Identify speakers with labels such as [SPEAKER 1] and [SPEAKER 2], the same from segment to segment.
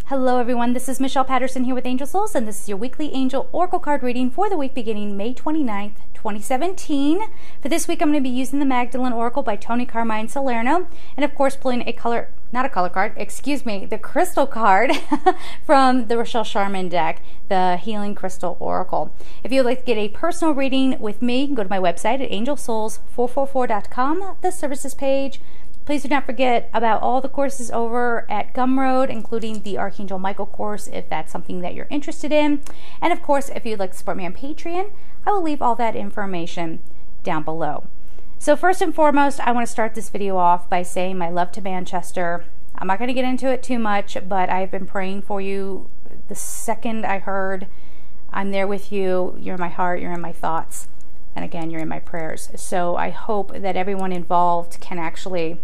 [SPEAKER 1] Hello everyone, this is Michelle Patterson here with Angel Souls, and this is your weekly Angel Oracle card reading for the week beginning May 29th, 2017. For this week, I'm going to be using the Magdalene Oracle by Tony Carmine Salerno, and of course pulling the crystal card from the Rochelle Sharman deck, the Healing Crystal Oracle. If you would like to get a personal reading with me, go to my website at angelsouls444.com, the services page. Please do not forget about all the courses over at Gumroad, including the Archangel Michael course, if that's something that you're interested in. And of course, if you'd like to support me on Patreon, I will leave all that information down below. So first and foremost, I want to start this video off by saying my love to Manchester. I'm not going to get into it too much, but I've been praying for you the second I heard I'm there with you. You're in my heart, you're in my thoughts, and again, you're in my prayers. So I hope that everyone involved can actually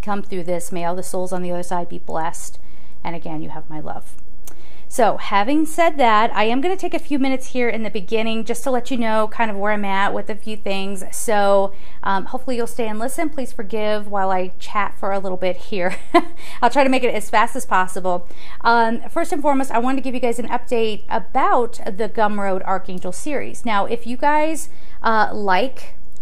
[SPEAKER 1] come through this. May all the souls on the other side be blessed. And again, you have my love. So having said that, I am going to take a few minutes here in the beginning just to let you know kind of where I'm at with a few things. So hopefully you'll stay and listen. Please forgive while I chat for a little bit here. I'll try to make it as fast as possible. First and foremost, I wanted to give you guys an update about the Gumroad Archangel series. Now, if you guys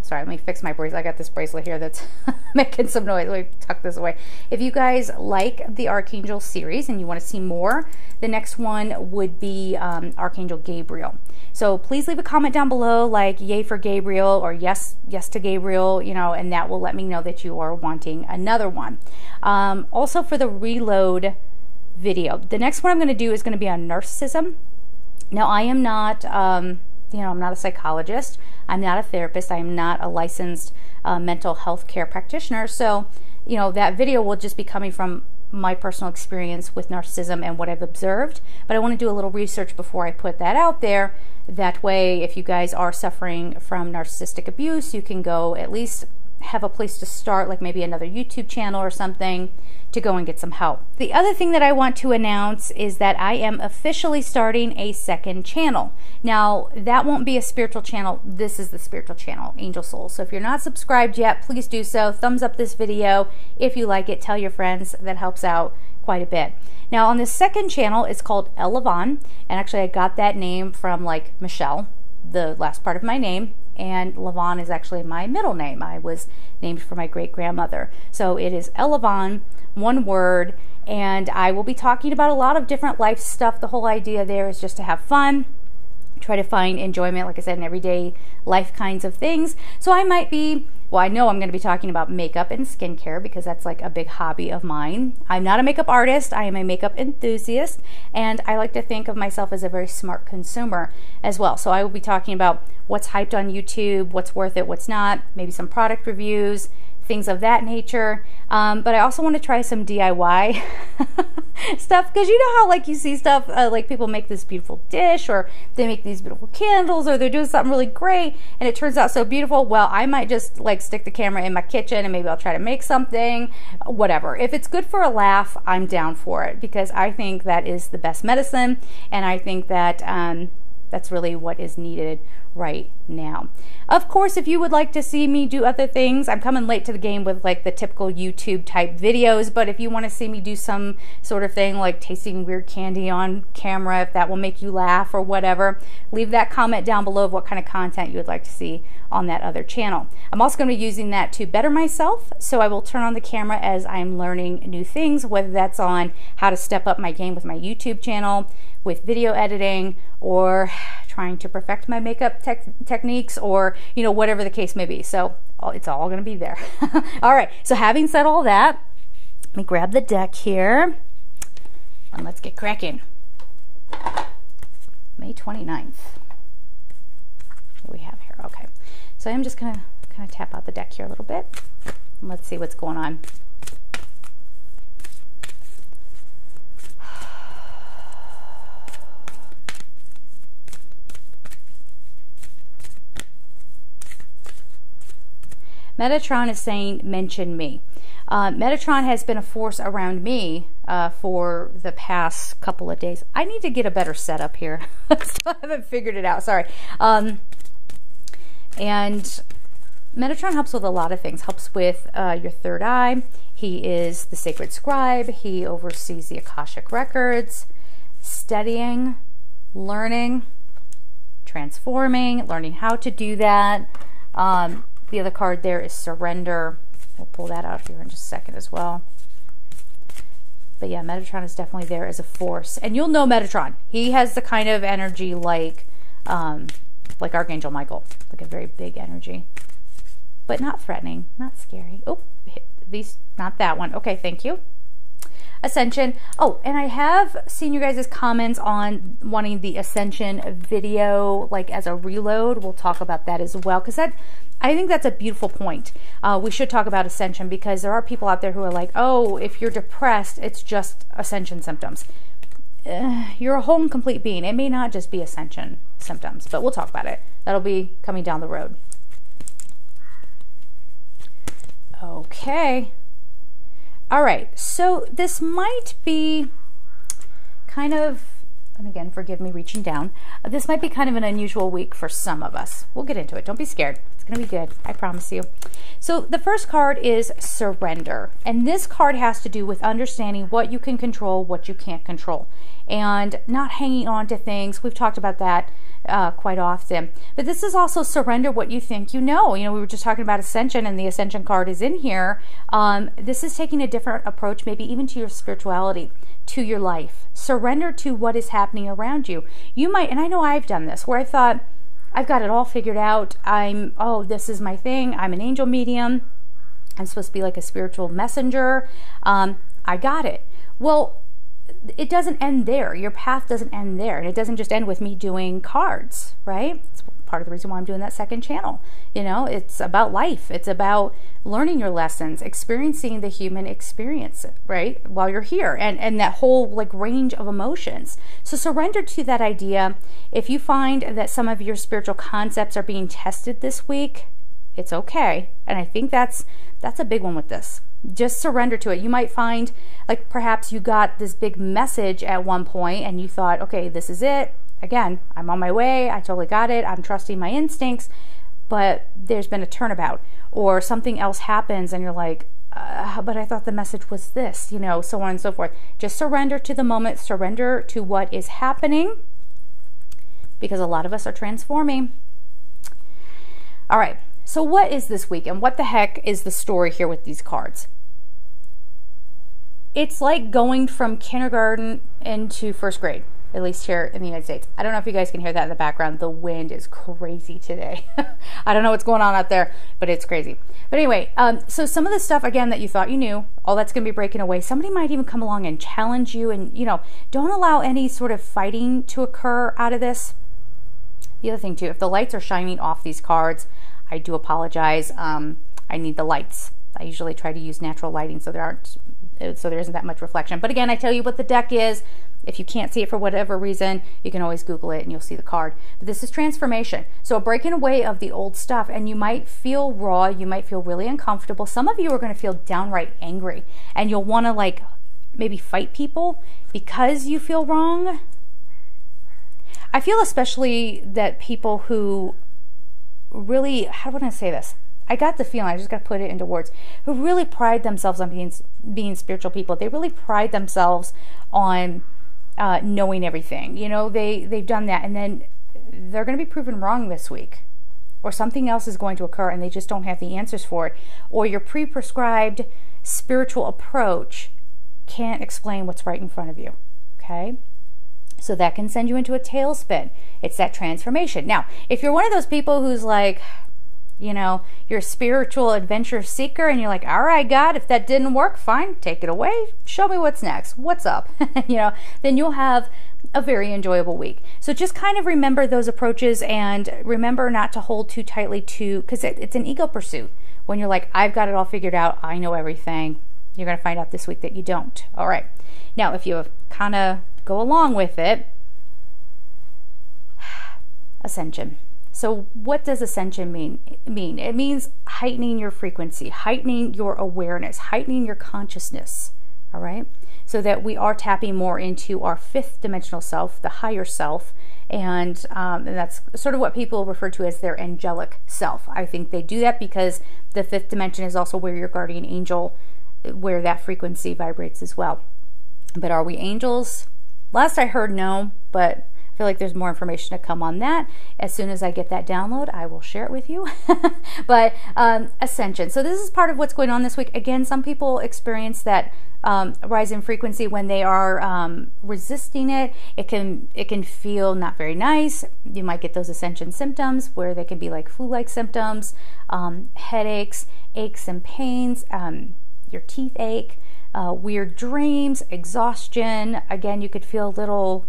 [SPEAKER 1] sorry, let me fix my bracelet. I got this bracelet here that's making some noise. Let me tuck this away. If you guys like the Archangel series and you want to see more, the next one would be Archangel Gabriel. So please leave a comment down below like yay for Gabriel or yes to Gabriel, you know, and that will let me know that you are wanting another one. Also for the reload video, the next one I'm going to do is going to be on narcissism. Now I am not, I'm not a psychologist. I'm not a therapist. I'm not a licensed mental health care practitioner. So, that video will just be coming from my personal experience with narcissism and what I've observed. But I want to do a little research before I put that out there. That way, if you guys are suffering from narcissistic abuse, you can go at least have a place to start, like maybe another YouTube channel or something, to go and get some help. The other thing that I want to announce is that I am officially starting a second channel. Now, that won't be a spiritual channel. This is the spiritual channel, Angel Souls. So if you're not subscribed yet, please do so. Thumbs up this video if you like it. Tell your friends. That helps out quite a bit. Now, on this second channel, it's called El Levon, and actually I got that name from like Michelle, the last part of my name, and Levon is actually my middle name. I was named for my great-grandmother. So it is El Levon, one word, and I will be talking about a lot of different life stuff. The whole idea there is just to have fun, try to find enjoyment, like I said, in everyday life kinds of things. So I might be, I know I'm going to be talking about makeup and skincare because that's like a big hobby of mine. I'm not a makeup artist. I am a makeup enthusiast, and I like to think of myself as a very smart consumer as well. So I will be talking about what's hyped on YouTube, what's worth it, what's not, maybe some product reviews, things of that nature. But I also want to try some DIY stuff, because you know how like you see stuff like people make this beautiful dish, or they make these beautiful candles, or they're doing something really great and it turns out so beautiful. Well, I might just like stick the camera in my kitchen and maybe I'll try to make something, whatever. If it's good for a laugh, I'm down for it, because I think that is the best medicine, and I think that that's really what is needed right now. Of course, if you would like to see me do other things, I'm coming late to the game with like the typical YouTube type videos, but if you want to see me do some sort of thing like tasting weird candy on camera, if that will make you laugh or whatever, leave that comment down below of what kind of content you would like to see on that other channel. I'm also going to be using that to better myself, so I will turn on the camera as I'm learning new things, whether that's on how to step up my game with my YouTube channel, with video editing, or trying to perfect my makeup techniques, or whatever the case may be. So it's all going to be there. All right, so having said all that, let me grab the deck here and let's get cracking. May 29th. What do we have here? Okay, so I'm just going to kind of tap out the deck here a little bit. Let's see what's going on. Metatron is saying, mention me. Metatron has been a force around me for the past couple of days. I need to get a better setup here. I still haven't figured it out. Sorry. And, let's see. What do we have here? Okay. So I'm just going to kind of tap out the deck here a little bit. Let's see what's going on. Metatron is saying, mention me. Metatron has been a force around me for the past couple of days. I need to get a better setup here. I still haven't figured it out. Sorry. Metatron helps with a lot of things. Helps with your third eye. He is the sacred scribe. He oversees the Akashic records, studying, learning, transforming, learning how to do that. The other card there is surrender. We'll pull that out here in just a second as well. But yeah, Metatron is definitely there as a force. And you'll know Metatron. He has the kind of energy like Archangel Michael. Like a very big energy. But not threatening, not scary. Oh, these, not that one. Okay, thank you. Ascension. Oh, and I have seen you guys' comments on wanting the Ascension video like as a reload. We'll talk about that as well, because I think that's a beautiful point. We should talk about Ascension, because there are people out there who are like, oh, if you're depressed, it's just Ascension symptoms. You're a whole and complete being. It may not just be Ascension symptoms, but we'll talk about it. That'll be coming down the road. Okay. All right, so this might be kind of, and again, forgive me reaching down, this might be kind of an unusual week for some of us. We'll get into it. Don't be scared. It's going to be good. I promise you. So the first card is surrender. And this card has to do with understanding what you can control, what you can't control, and not hanging on to things. We've talked about that quite often. But this is also surrender what you think you know. You know, we were just talking about Ascension, and the Ascension card is in here. This is taking a different approach, maybe even to your spirituality, to your life. Surrender to what is happening around you. You might, and I know I've done this, where I thought, I've got it all figured out. Oh, this is my thing. I'm an angel medium. I'm supposed to be like a spiritual messenger. I got it. Well, it doesn't end there. Your path doesn't end there. And it doesn't just end with me doing cards, right? It's part of the reason why I'm doing that second channel. You know, it's about life. It's about learning your lessons, experiencing the human experience, right? While you're here, and that whole like range of emotions. So surrender to that idea. If you find that some of your spiritual concepts are being tested this week, it's okay. And I think that's a big one with this. Just surrender to it. You might find, like, perhaps you got this big message at one point and you thought, okay, this is it. Again, I'm on my way. I totally got it. I'm trusting my instincts. But there's been a turnabout, or something else happens and you're like, but I thought the message was this, you know, so on and so forth. Just surrender to the moment. Surrender to what is happening, because a lot of us are transforming. All right. So what is this week, and what the heck is the story here with these cards? It's like going from kindergarten into first grade, at least here in the United States. I don't know if you guys can hear that in the background. The wind is crazy today. I don't know what's going on out there, but it's crazy. But anyway, so some of the stuff, again, that you thought you knew, all that's going to be breaking away. Somebody might even come along and challenge you, and, you know, don't allow any sort of fighting to occur out of this. The other thing, too, if the lights are shining off these cards, I do apologize. I need the lights. I usually try to use natural lighting so there isn't that much reflection. But again, I tell you what the deck is. If you can't see it for whatever reason, you can always Google it and you'll see the card. But this is transformation. So a breaking away of the old stuff, and you might feel raw. You might feel really uncomfortable. Some of you are going to feel downright angry, and you'll want to like maybe fight people because you feel wrong. I feel especially that people who really, how would I say this? I got the feeling, I just got to put it into words, who really pride themselves on being spiritual people. They really pride themselves on knowing everything. You know, they've done that, and then they're going to be proven wrong this week, or something else is going to occur and they just don't have the answers for it, or your pre-prescribed spiritual approach can't explain what's right in front of you. Okay? So that can send you into a tailspin. It's that transformation. Now, if you're one of those people who's like, you know, you're a spiritual adventure seeker and you're like, all right, God, if that didn't work, fine, take it away. Show me what's next. What's up? You know, then you'll have a very enjoyable week. So just kind of remember those approaches, and remember not to hold too tightly to, because it's an ego pursuit. When you're like, I've got it all figured out, I know everything, you're going to find out this week that you don't. All right. Now, if you kind of go along with it, Ascension. So what does Ascension mean? It means heightening your frequency, heightening your awareness, heightening your consciousness. All right. so that we are tapping more into our fifth dimensional self, the higher self. And that's sort of what people refer to as their angelic self. I think they do that because the fifth dimension is also where your guardian angel, where that frequency vibrates as well. But are we angels? Last I heard, no, but I feel like there's more information to come on that. As soon as I get that download, I will share it with you. But Ascension. So this is part of what's going on this week. Again, some people experience that rise in frequency when they are resisting it. It can feel not very nice. You might get those Ascension symptoms where they can be like flu-like symptoms, headaches, aches and pains, your teeth ache, weird dreams, exhaustion. Again, you could feel a little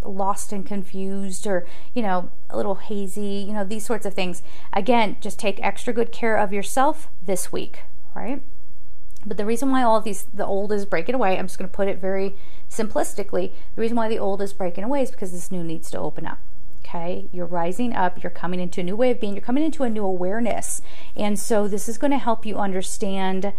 [SPEAKER 1] lost and confused, or a little hazy, these sorts of things. Again, just take extra good care of yourself this week, right? But the reason why all of the old is breaking away, I'm just going to put it very simplistically, the reason why the old is breaking away is because this new needs to open up. Okay, you're rising up, you're coming into a new way of being, you're coming into a new awareness. And so this is going to help you understand.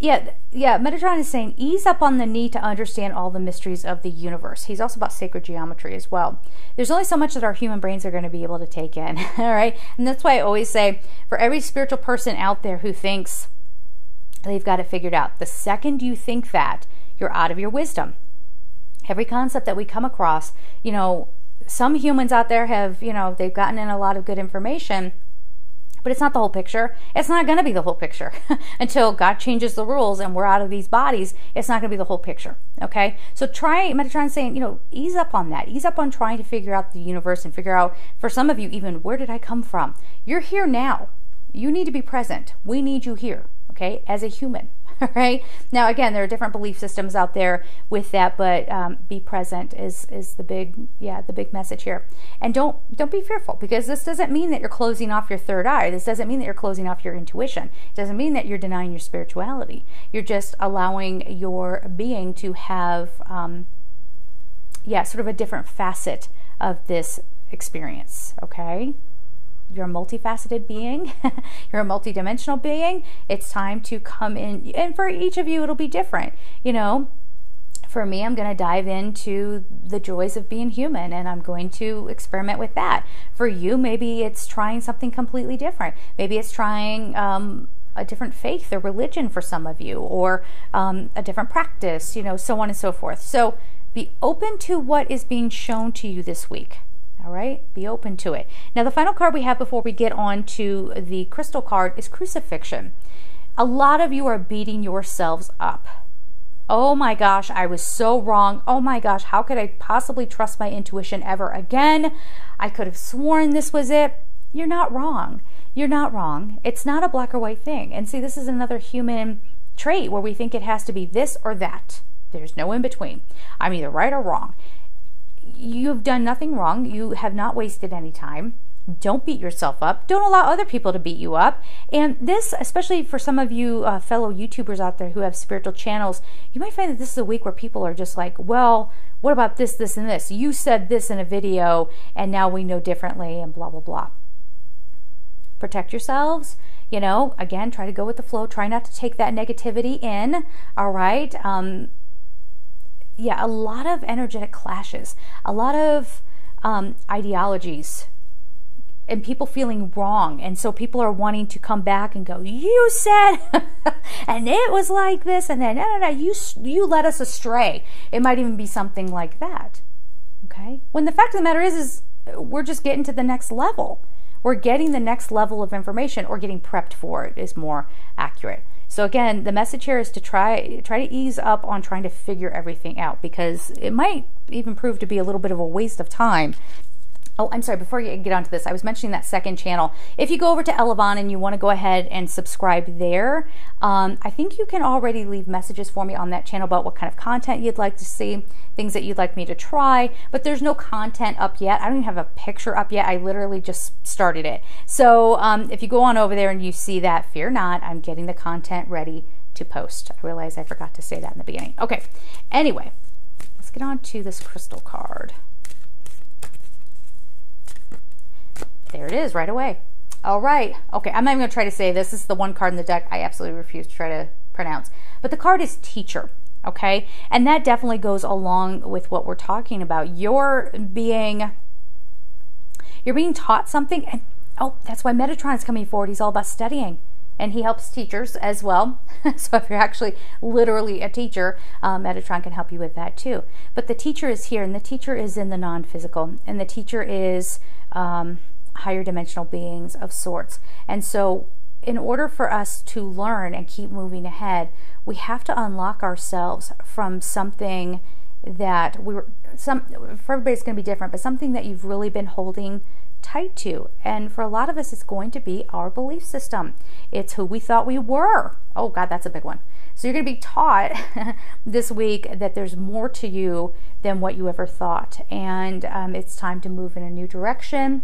[SPEAKER 1] Yeah, Metatron is saying, ease up on the need to understand all the mysteries of the universe. He's also about sacred geometry as well. There's only so much that our human brains are going to be able to take in, all right? And that's why I always say, for every spiritual person out there who thinks they've got it figured out, the second you think that, you're out of your wisdom. Every concept that we come across, some humans out there have, they've gotten in a lot of good information, but it's not the whole picture. It's not going to be the whole picture until God changes the rules and we're out of these bodies. It's not going to be the whole picture. Okay. So Metatron saying, ease up on that. Ease up on trying to figure out the universe and figure out, for some of you even, where did I come from? You're here now. You need to be present. We need you here. Okay. As a human. All right. Now, again, there are different belief systems out there with that, but be present is the big message here. And don't be fearful, because this doesn't mean that you're closing off your third eye. This doesn't mean that you're closing off your intuition. It doesn't mean that you're denying your spirituality. You're just allowing your being to have, sort of a different facet of this experience. Okay. You're a multifaceted being. You're a multidimensional being. It's time to come in, and for each of you it'll be different. For me, I'm going to dive into the joys of being human, and I'm going to experiment with that. For you, maybe it's trying something completely different. Maybe it's trying a different faith or religion for some of you, or a different practice, so on and so forth. So be open to what is being shown to you this week. All right, be open to it. Now, the final card we have before we get on to the crystal card is crucifixion. A lot of you are beating yourselves up. Oh my gosh, I was so wrong. Oh my gosh, how could I possibly trust my intuition ever again? I could have sworn this was it. You're not wrong. You're not wrong. It's not a black or white thing. And see, this is another human trait where we think it has to be this or that. There's no in between. I'm either right or wrong. You've done nothing wrong. You have not wasted any time. Don't beat yourself up. Don't allow other people to beat you up. And this, especially for some of you fellow YouTubers out there who have spiritual channels, you might find that this is a week where people are just like, well, what about this, this, and this? You said this in a video, and now we know differently, and blah, blah, blah. Protect yourselves. Again, try to go with the flow. Try not to take that negativity in. All right. A lot of energetic clashes, a lot of ideologies, and people feeling wrong. And so people are wanting to come back and go, you said, and it was like this, and then, no, you led us astray. It might even be something like that. Okay? When the fact of the matter is we're just getting to the next level. We're getting the next level of information, or getting prepped for it is more accurate. So again, the message here is to try to ease up on trying to figure everything out, because it might even prove to be a little bit of a waste of time. Oh, I'm sorry, before you get onto this, I was mentioning that second channel. If you go over to Elevon and you want to go ahead and subscribe there, I think you can already leave messages for me on that channel about what kind of content you'd like to see, things that you'd like me to try, but there's no content up yet. I don't even have a picture up yet. I literally just started it. So if you go on over there and you see that, fear not, I'm getting the content ready to post. I realize I forgot to say that in the beginning. Okay, anyway, let's get on to this crystal card. There it is right away. All right. Okay, I'm not even going to try to say this. This is the one card in the deck I absolutely refuse to try to pronounce. But the card is teacher. okay? And that definitely goes along with what we're talking about. You're being taught something, and oh, that's why Metatron is coming forward. He's all about studying, and he helps teachers as well. So if you're actually literally a teacher, Metatron can help you with that too. But the teacher is here, and the teacher is in the non-physical, and the teacher is higher dimensional beings of sorts. And so in order for us to learn and keep moving ahead, we have to unlock ourselves from something that for everybody's going to be different, but something that you've really been holding tight to. And for a lot of us, it's going to be our belief system. It's who we thought we were. Oh God, that's a big one. So you're going to be taught this week that there's more to you than what you ever thought. And it's time to move in a new direction.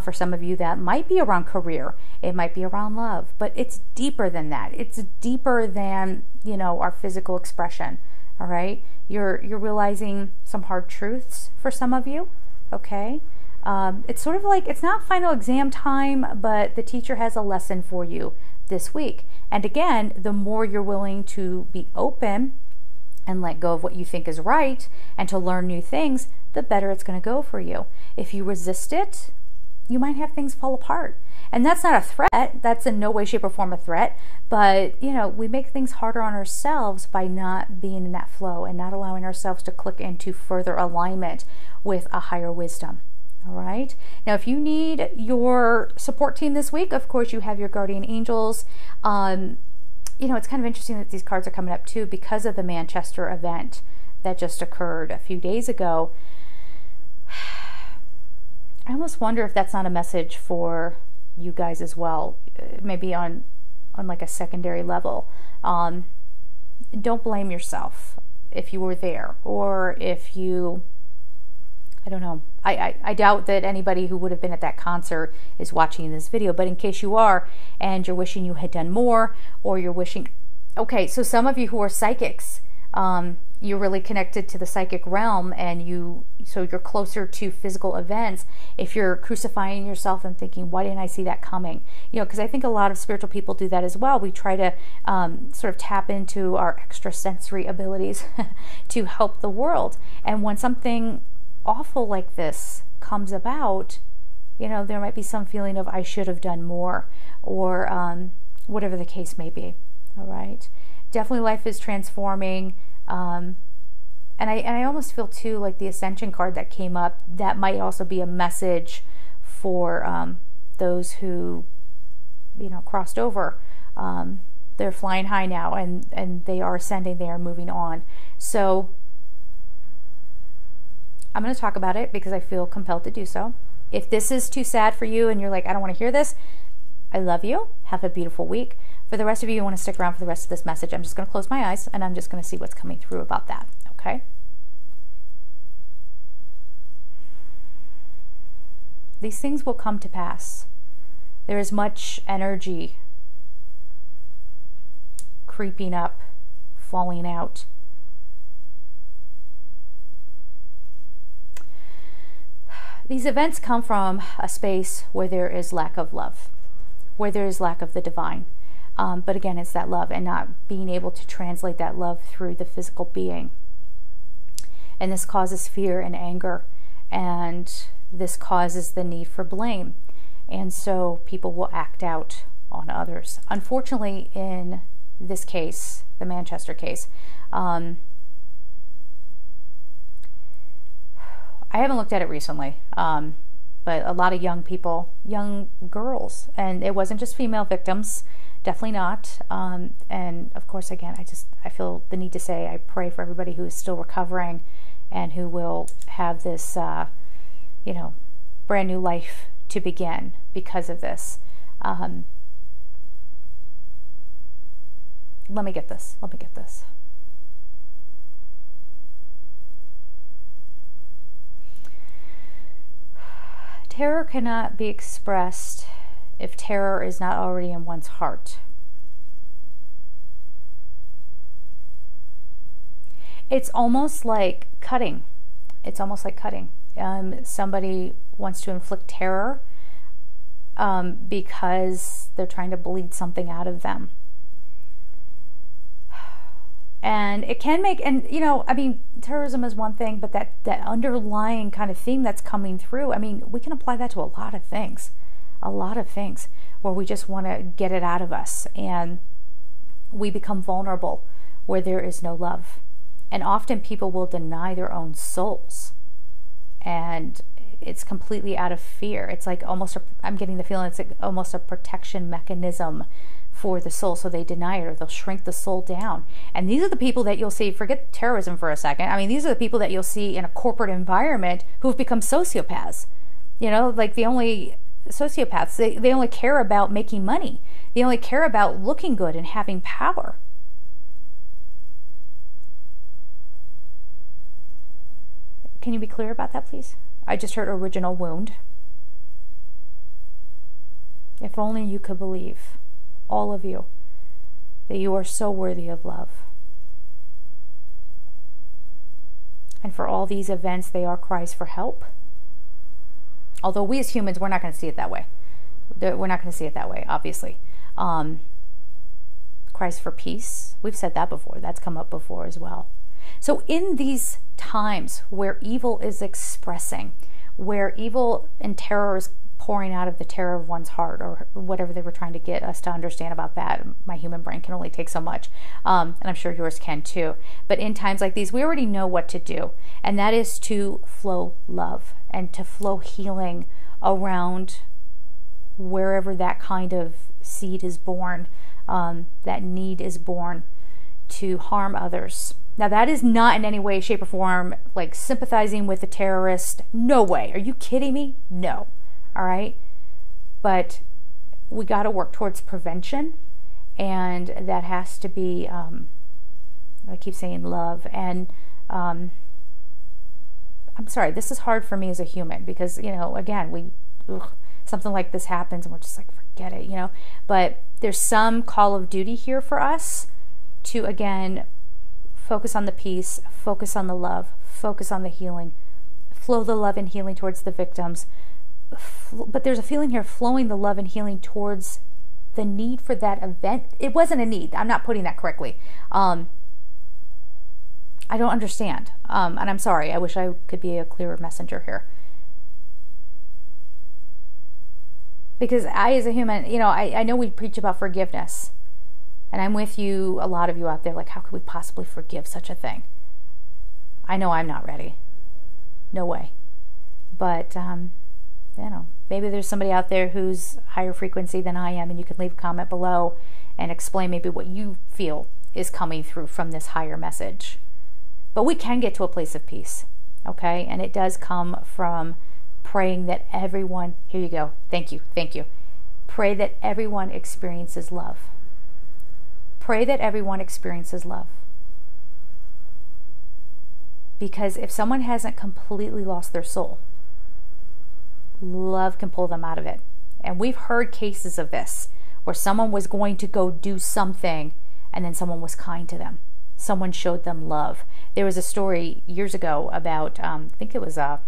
[SPEAKER 1] For some of you, that might be around career. It might be around love. But it's deeper than that. It's deeper than, our physical expression. All right? You're realizing some hard truths for some of you. Okay? It's sort of like, it's not final exam time, but the teacher has a lesson for you this week. And again, the more you're willing to be open and let go of what you think is right and to learn new things, the better it's going to go for you. If you resist it, you might have things fall apart. And that's not a threat. That's in no way, shape, or form a threat. But, we make things harder on ourselves by not being in that flow and not allowing ourselves to click into further alignment with a higher wisdom. All right. Now, if you need your support team this week, of course, you have your guardian angels. It's kind of interesting that these cards are coming up too because of the Manchester event that just occurred a few days ago. I almost wonder if that's not a message for you guys as well, maybe on like a secondary level. Don't blame yourself if you were there, or if you, I don't know. I doubt that anybody who would have been at that concert is watching this video, but in case you are and you're wishing you had done more, or you're wishing, okay, so some of you who are psychics, you're really connected to the psychic realm, and so you're closer to physical events. If you're crucifying yourself and thinking, why didn't I see that coming? Because I think a lot of spiritual people do that as well. We try to sort of tap into our extrasensory abilities to help the world. And when something awful like this comes about, there might be some feeling of I should have done more, or whatever the case may be. All right, definitely life is transforming, and I almost feel too like the Ascension card that came up, that might also be a message for those who crossed over. They're flying high now, and they are ascending, they are moving on. So I'm going to talk about it because I feel compelled to do so. If this is too sad for you and you're like, I don't want to hear this, I love you. Have a beautiful week. For the rest of you who want to stick around for the rest of this message, I'm just going to close my eyes and I'm just going to see what's coming through about that. Okay? These things will come to pass. There is much energy creeping up, falling out. These events come from a space where there is lack of love, where there is lack of the divine. But again, it's that love and not being able to translate that love through the physical being. And this causes fear and anger, and this causes the need for blame. And so people will act out on others. Unfortunately, in this case, the Manchester case, I haven't looked at it recently, but a lot of young people, young girls, and it wasn't just female victims, definitely not. And of course, again, I feel the need to say I pray for everybody who is still recovering and who will have this, brand new life to begin because of this. Let me get this. Terror cannot be expressed if terror is not already in one's heart. It's almost like cutting. Somebody wants to inflict terror because they're trying to bleed something out of them. And it can make, and you know, I mean, terrorism is one thing, but that underlying kind of theme that's coming through, I mean, we can apply that to a lot of things where we just want to get it out of us, and we become vulnerable where there is no love. And often people will deny their own souls, and it's completely out of fear. It's like almost, I'm getting the feeling it's like almost a protection mechanism for the soul, so they deny it, or they'll shrink the soul down. And these are the people that you'll see, forget terrorism for a second, I mean, these are the people that you'll see in a corporate environment who've become sociopaths. You know, like the only sociopaths, they only care about making money. They only care about looking good and having power. Can you be clear about that, please? I just heard original wound. If only you could believe, all of you, that you are so worthy of love. And for all these events, they are cries for help. Although we as humans, we're not going to see it that way. We're not going to see it that way, obviously. Cries for peace. We've said that before. That's come up before as well. So in these times where evil is expressing, where evil and terror is pouring out of the terror of one's heart, or whatever they were trying to get us to understand about that. My human brain can only take so much, and I'm sure yours can too. But in times like these, we already know what to do, and that is to flow love and to flow healing around wherever that kind of seed is born, that need is born to harm others. Now, that is not in any way, shape, or form like sympathizing with a terrorist. No way. Are you kidding me? No. All right? But we got to work towards prevention, and that has to be, I keep saying love. And I'm sorry, this is hard for me as a human because, you know, again, something like this happens and we're just like, forget it, you know. But there's some call of duty here for us to, again, focus on the peace, focus on the love, focus on the healing, flow the love and healing towards the victims. But there's a feeling here, flowing the love and healing towards the need for that event. It wasn't a need. I'm not putting that correctly. I don't understand. And I'm sorry. I wish I could be a clearer messenger here. Because I, as a human, you know, I know we preach about forgiveness. And I'm with you, a lot of you out there, like, how could we possibly forgive such a thing? I know I'm not ready. No way. But, you know, maybe there's somebody out there who's higher frequency than I am, and you can leave a comment below and explain maybe what you feel is coming through from this higher message. But we can get to a place of peace, okay? And it does come from praying that everyone, here you go, thank you. Pray that everyone experiences love. Pray that everyone experiences love. Because if someone hasn't completely lost their soul, love can pull them out of it. And we've heard cases of this where someone was going to go do something and then someone was kind to them. Someone showed them love. There was a story years ago about, I think it was a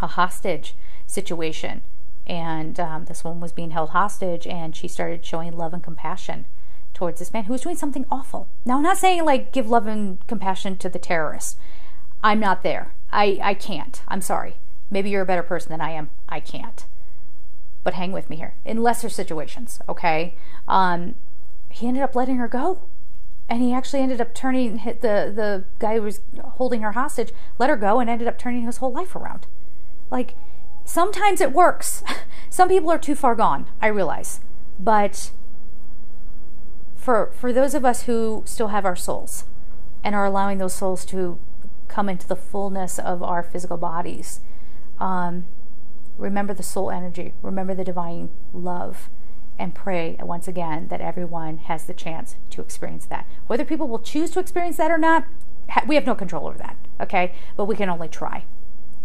[SPEAKER 1] hostage situation. And this woman was being held hostage, and she started showing love and compassion towards this man who was doing something awful. Now, I'm not saying like give love and compassion to the terrorists. I'm not there. I can't. I'm sorry. Maybe you're a better person than I am. I can't. But hang with me here. In lesser situations, okay? He ended up letting her go. And he actually ended up turning, the guy who was holding her hostage, let her go and ended up turning his whole life around. Like, sometimes it works. Some people are too far gone, I realize. But for those of us who still have our souls and are allowing those souls to come into the fullness of our physical bodies, remember the soul energy, remember the divine love, and pray once again that everyone has the chance to experience that. Whether people will choose to experience that or not, we have no control over that, okay? But we can only try,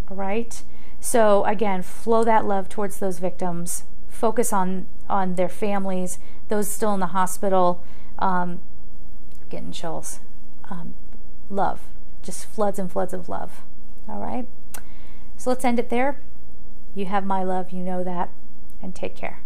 [SPEAKER 1] all right? So again, flow that love towards those victims. Focus on their families, those still in the hospital. Getting chills. Love. Just floods and floods of love. All right? So let's end it there. You have my love. You know that. And take care.